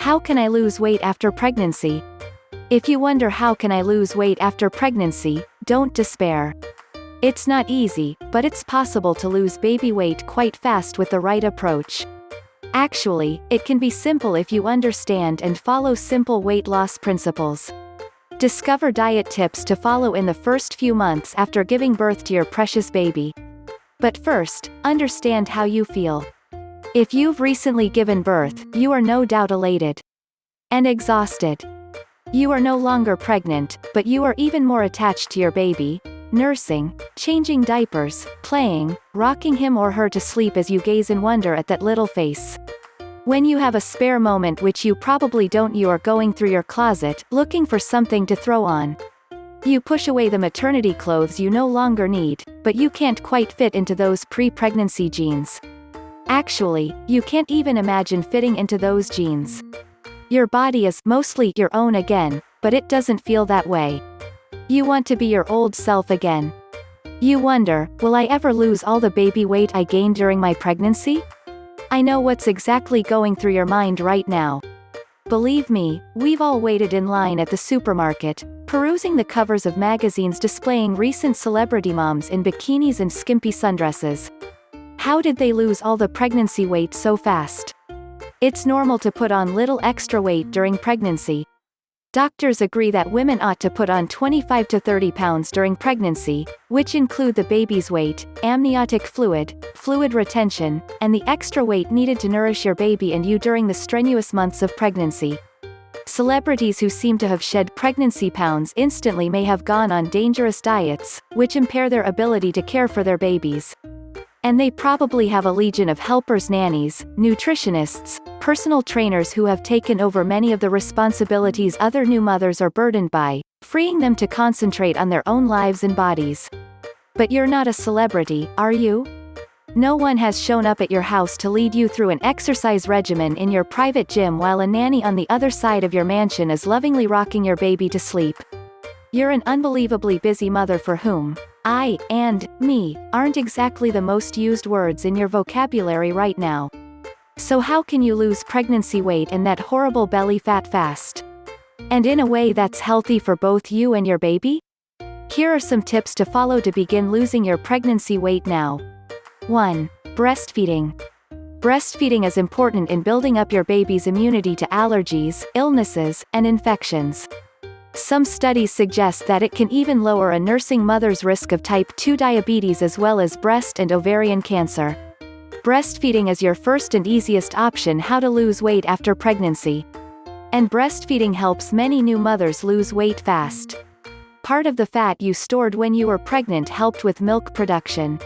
How can I lose weight after pregnancy? If you wonder how can I lose weight after pregnancy, don't despair. It's not easy, but it's possible to lose baby weight quite fast with the right approach. Actually, it can be simple if you understand and follow simple weight loss principles. Discover diet tips to follow in the first few months after giving birth to your precious baby. But first, understand how you feel. If you've recently given birth, you are no doubt elated and exhausted. You are no longer pregnant, but you are even more attached to your baby, nursing, changing diapers, playing, rocking him or her to sleep as you gaze in wonder at that little face. When you have a spare moment, which you probably don't, you are going through your closet, looking for something to throw on. You push away the maternity clothes you no longer need, but you can't quite fit into those pre-pregnancy jeans. Actually, you can't even imagine fitting into those jeans. Your body is mostly your own again, but it doesn't feel that way. You want to be your old self again. You wonder, will I ever lose all the baby weight I gained during my pregnancy? I know what's exactly going through your mind right now. Believe me, we've all waited in line at the supermarket, perusing the covers of magazines displaying recent celebrity moms in bikinis and skimpy sundresses. How did they lose all the pregnancy weight so fast? It's normal to put on little extra weight during pregnancy. Doctors agree that women ought to put on 25 to 30 pounds during pregnancy, which include the baby's weight, amniotic fluid, fluid retention, and the extra weight needed to nourish your baby and you during the strenuous months of pregnancy. Celebrities who seem to have shed pregnancy pounds instantly may have gone on dangerous diets, which impair their ability to care for their babies. And they probably have a legion of helpers, nannies, nutritionists, personal trainers who have taken over many of the responsibilities other new mothers are burdened by, freeing them to concentrate on their own lives and bodies. But you're not a celebrity, are you? No one has shown up at your house to lead you through an exercise regimen in your private gym while a nanny on the other side of your mansion is lovingly rocking your baby to sleep. You're an unbelievably busy mother for whom I, and me, aren't exactly the most used words in your vocabulary right now. So how can you lose pregnancy weight and that horrible belly fat fast? And in a way that's healthy for both you and your baby? Here are some tips to follow to begin losing your pregnancy weight now. 1. Breastfeeding. Breastfeeding is important in building up your baby's immunity to allergies, illnesses, and infections. Some studies suggest that it can even lower a nursing mother's risk of type 2 diabetes as well as breast and ovarian cancer. Breastfeeding is your first and easiest option how to lose weight after pregnancy. And breastfeeding helps many new mothers lose weight fast. Part of the fat you stored when you were pregnant helped with milk production.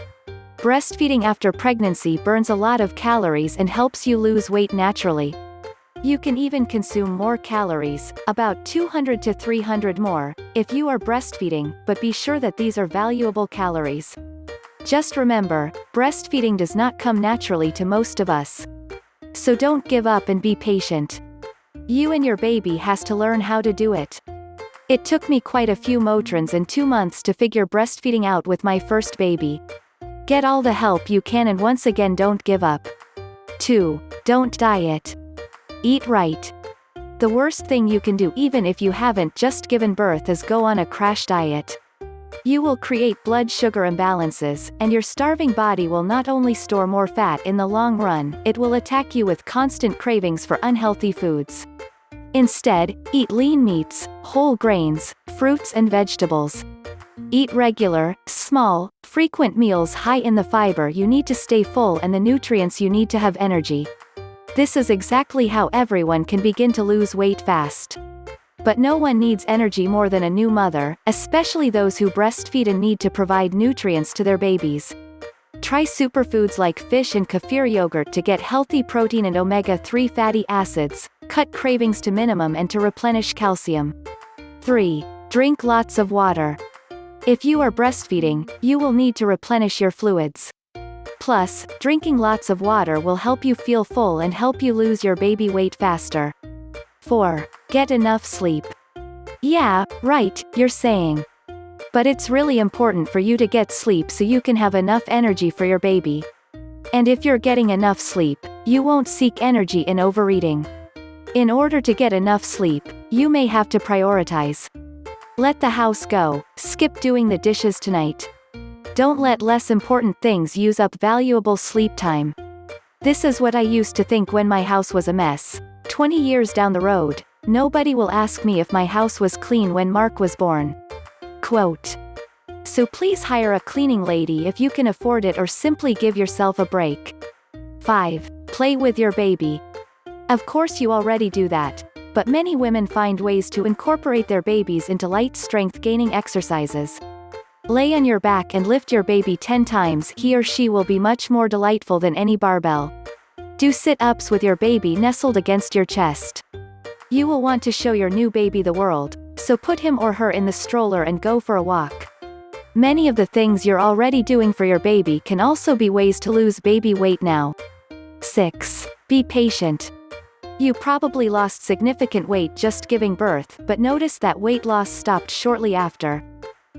Breastfeeding after pregnancy burns a lot of calories and helps you lose weight naturally. You can even consume more calories, about 200 to 300 more, if you are breastfeeding, but be sure that these are valuable calories. Just remember, breastfeeding does not come naturally to most of us. So don't give up and be patient. You and your baby has to learn how to do it. It took me quite a few Motrins and 2 months to figure breastfeeding out with my first baby. Get all the help you can and once again don't give up. 2. Don't diet. Eat right. The worst thing you can do even if you haven't just given birth is go on a crash diet. You will create blood sugar imbalances, and your starving body will not only store more fat in the long run, it will attack you with constant cravings for unhealthy foods. Instead, eat lean meats, whole grains, fruits and vegetables. Eat regular, small, frequent meals high in the fiber you need to stay full and the nutrients you need to have energy. This is exactly how everyone can begin to lose weight fast. But no one needs energy more than a new mother, especially those who breastfeed and need to provide nutrients to their babies. Try superfoods like fish and kefir yogurt to get healthy protein and omega-3 fatty acids, cut cravings to minimum and to replenish calcium. 3. Drink lots of water. If you are breastfeeding, you will need to replenish your fluids. Plus, drinking lots of water will help you feel full and help you lose your baby weight faster. 4. Get enough sleep. Yeah, right, you're saying. But it's really important for you to get sleep so you can have enough energy for your baby. And if you're getting enough sleep, you won't seek energy in overeating. In order to get enough sleep, you may have to prioritize. Let the house go. Skip doing the dishes tonight. Don't let less important things use up valuable sleep time. This is what I used to think when my house was a mess. 20 years down the road, nobody will ask me if my house was clean when Mark was born. Quote. So please hire a cleaning lady if you can afford it, or simply give yourself a break. 5. Play with your baby. Of course you already do that, but many women find ways to incorporate their babies into light strength gaining exercises. Lay on your back and lift your baby 10 times. He or she will be much more delightful than any barbell. Do sit-ups with your baby nestled against your chest. You will want to show your new baby the world, so put him or her in the stroller and go for a walk. Many of the things you're already doing for your baby can also be ways to lose baby weight now. 6. Be patient. You probably lost significant weight just giving birth, but notice that weight loss stopped shortly after.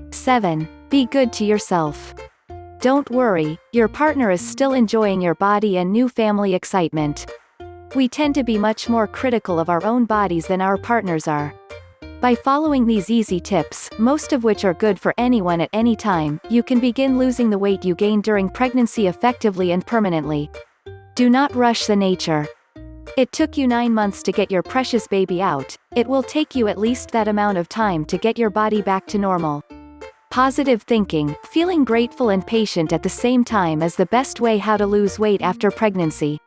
7. Be good to yourself. Don't worry, your partner is still enjoying your body and new family excitement. We tend to be much more critical of our own bodies than our partners are. By following these easy tips, most of which are good for anyone at any time, you can begin losing the weight you gained during pregnancy effectively and permanently. Do not rush the nature. It took you 9 months to get your precious baby out. It will take you at least that amount of time to get your body back to normal. Positive thinking, feeling grateful and patient at the same time is the best way how to lose weight after pregnancy.